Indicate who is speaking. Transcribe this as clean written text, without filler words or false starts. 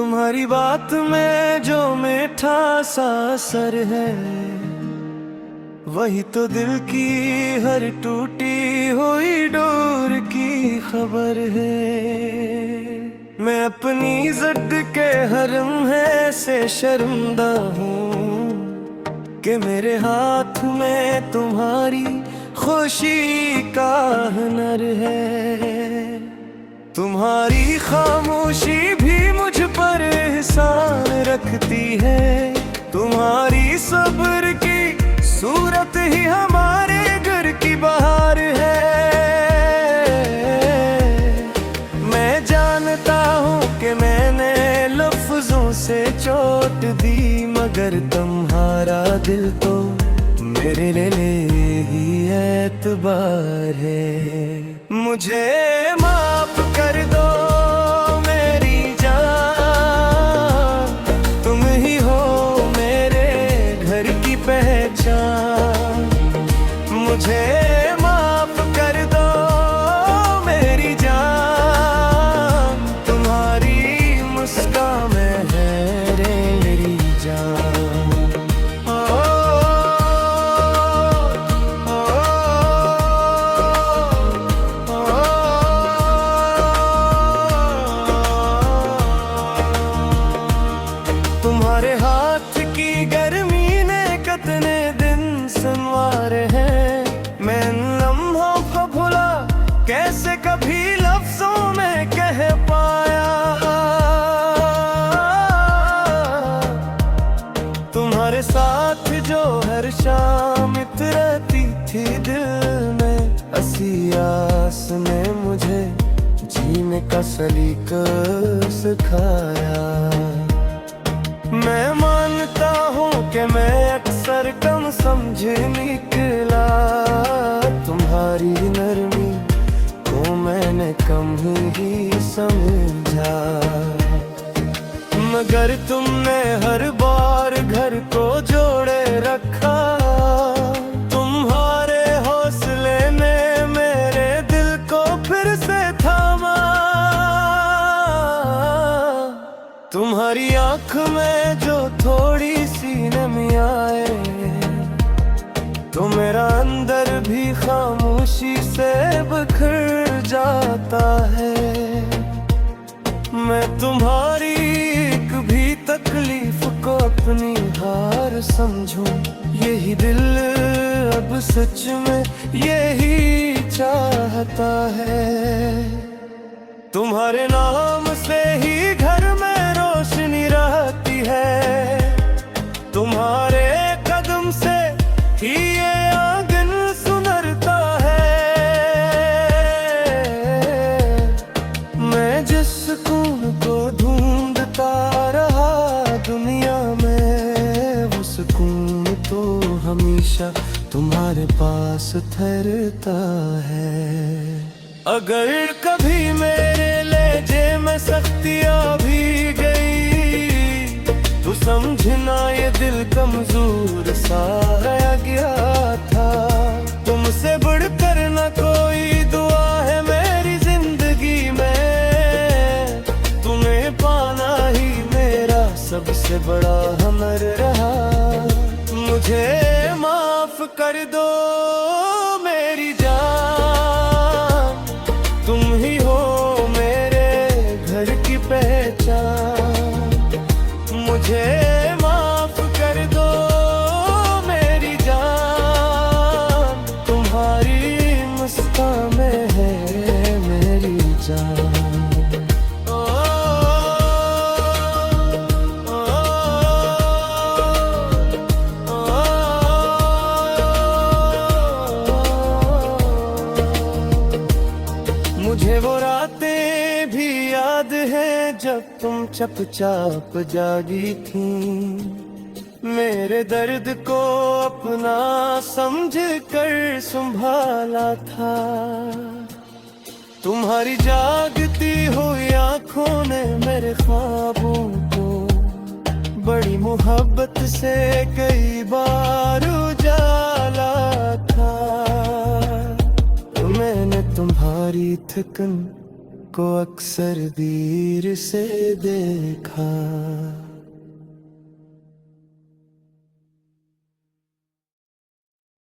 Speaker 1: तुम्हारी बात में जो मीठा सा असर है, वही तो दिल की हर टूटी हुई डोर की खबर है। मैं अपनी जिद के हरम है से शर्मिंदा हूँ कि मेरे हाथ में तुम्हारी खुशी का हुनर है। तुम्हारी खामोशी भी मुझ पर एहसान रखती है। तुम्हारी सब्र की सूरत ही हमारे घर की बहार है। मैं जानता हूँ कि मैंने लफ्जों से चोट दी, मगर तुम्हारा दिल तो मेरे लिए ही एतबार है। मुझे माफ कर दो मेरी जान, तुम ही हो मेरे घर की पहचान। मुझे माफ कर दो मेरी जान, तुम्हारी मुस्कान में है रे मेरी जान। तुम्हारे हाथ की गर्मी ने कितने दिन संवारे हैं। मैं इन लम्हों को भुला कैसे कभी लफ्जों में कह पाया। तुम्हारे साथ जो हर शाम रहती थी दिल में, हंसी आस ने मुझे जीने का सलीका सिखाया। मैं मानता हूँ कि मैं अक्सर कम समझ निकला, तुम्हारी नरमी को मैंने कम ही समझा। मगर तुमने हर बार घर को जोड़े रखा। तुम्हारे हौसले ने मेरे दिल को फिर से थामा। तुम्हारी आँख में जो थोड़ी सी नमी आए, तो मेरा अंदर भी खामोशी से बिखर जाता है। मैं तुम्हारी एक भी तकलीफ को अपनी हार समझूं, यही दिल अब सच में यही चाहता है। तुम्हारे नाम से ही घर में रोशनी रहती है। तुम्हारे कदम से ही ये आंगन सुनरता है। मैं जिस सुकून को ढूंढता रहा दुनिया में, वो सुकून तो हमेशा तुम्हारे पास ठहरता है। अगर कभी मेरे लहजे में सख्तियाँ भी गई, तो समझना ये दिल कमजोर सा रह गया था। तुमसे बढ़कर न कोई दुआ है मेरी जिंदगी में, तुम्हें पाना ही मेरा सबसे बड़ा हुनर रहा। मुझे माफ कर दो मेरी जान, तुम ही हो मेरे घर की पहचान। मुझे माफ कर दो मेरी जान, तुम्हारी मुस्कान में है मेरी जान। मुझे वो रातें भी याद है जब तुम चुपचाप जागी थी, मेरे दर्द को अपना समझ कर संभाला था। तुम्हारी जागती हुई आंखों ने मेरे ख्वाबों को बड़ी मोहब्बत से कई बार उजाला था। तो मैंने तुम्हारी थकन को अक्सर दूर से देखा।